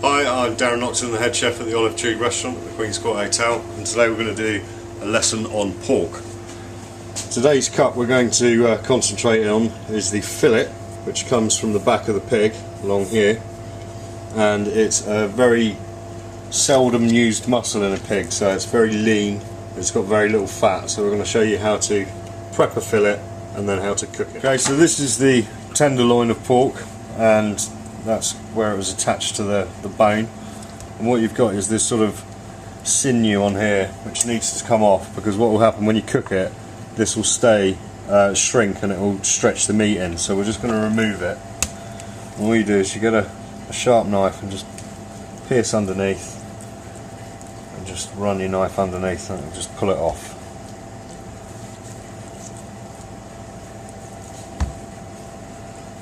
Hi, I'm Darren Nocton, the head chef at the Olive Tree Restaurant at the Queen's Court Hotel, and today we're going to do a lesson on pork. Today's cut we're going to concentrate on is the fillet, which comes from the back of the pig along here, and it's a very seldom used muscle in a pig, so it's very lean, it's got very little fat, so we're going to show you how to prep a fillet and then how to cook it. Okay, so this is the tenderloin of pork, and that's where it was attached to the bone, and what you've got is this sort of sinew on here which needs to come off, because what will happen when you cook it, this will stay shrink and it will stretch the meat in, so we're just going to remove it. And what you do is you get a sharp knife and just pierce underneath and just run your knife underneath and just pull it off.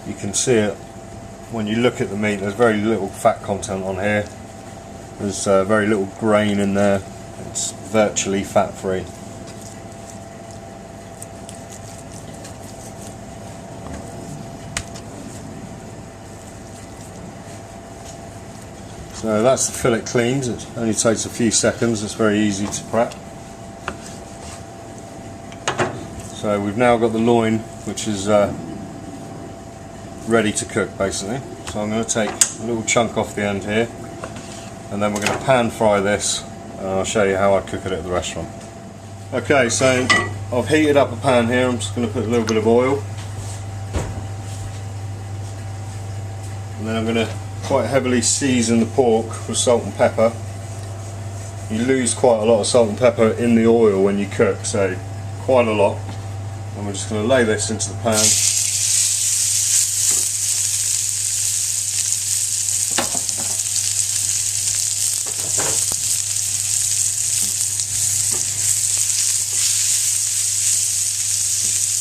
You can see it when you look at the meat, there's very little fat content on here, there's very little grain in there, it's virtually fat free. So that's the fillet cleaned, it only takes a few seconds, it's very easy to prep. So we've now got the loin, which is ready to cook basically. So I'm going to take a little chunk off the end here, and then we're going to pan fry this, and I'll show you how I cook it at the restaurant. Okay, so I've heated up a pan here, I'm just going to put a little bit of oil, and then I'm going to quite heavily season the pork with salt and pepper. You lose quite a lot of salt and pepper in the oil when you cook, so quite a lot. And we're just going to lay this into the pan.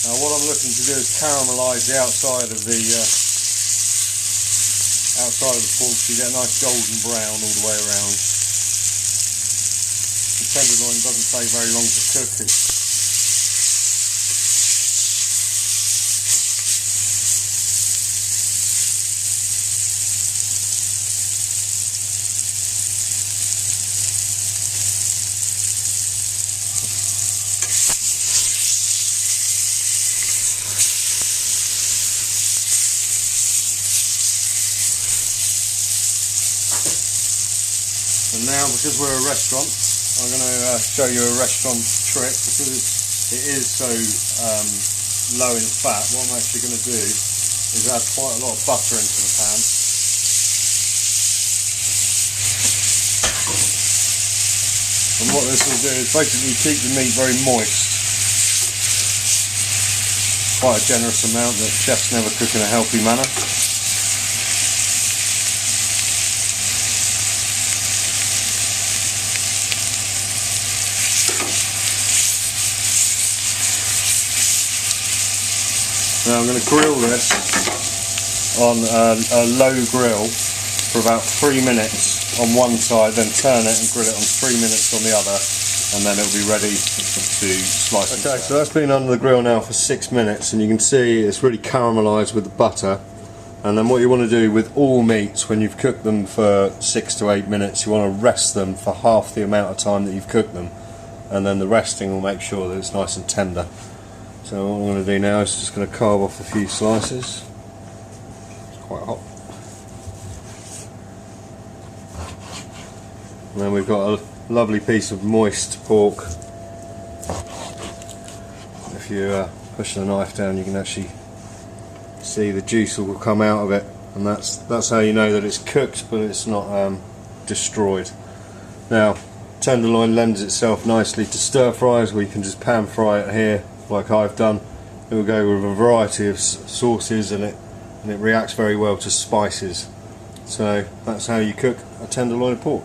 Now what I'm looking to do is caramelise the outside of the pork, so you get a nice golden brown all the way around. The tenderloin doesn't take very long to cook. And now, because we're a restaurant, I'm going to show you a restaurant trick, because it is so low in fat. What I'm actually going to do is add quite a lot of butter into the pan. And what this will do is basically keep the meat very moist. Quite a generous amount that chefs never cook in a healthy manner. Now I'm going to grill this on a low grill for about 3 minutes on one side, then turn it and grill it on 3 minutes on the other, and then it'll be ready to slice. Okay, so that's been under the grill now for 6 minutes, and you can see it's really caramelised with the butter. And then what you want to do with all meats, when you've cooked them for 6 to 8 minutes, you want to rest them for half the amount of time that you've cooked them, and then the resting will make sure that it's nice and tender. So what I'm going to do now is just going to carve off a few slices. It's quite hot. And then we've got a lovely piece of moist pork. If you push the knife down, you can actually see the juice will come out of it, and that's how you know that it's cooked, but it's not destroyed. Now, tenderloin lends itself nicely to stir fries, where you can just pan fry it here like I've done. It will go with a variety of sauces, and it reacts very well to spices. So that's how you cook a tenderloin of pork.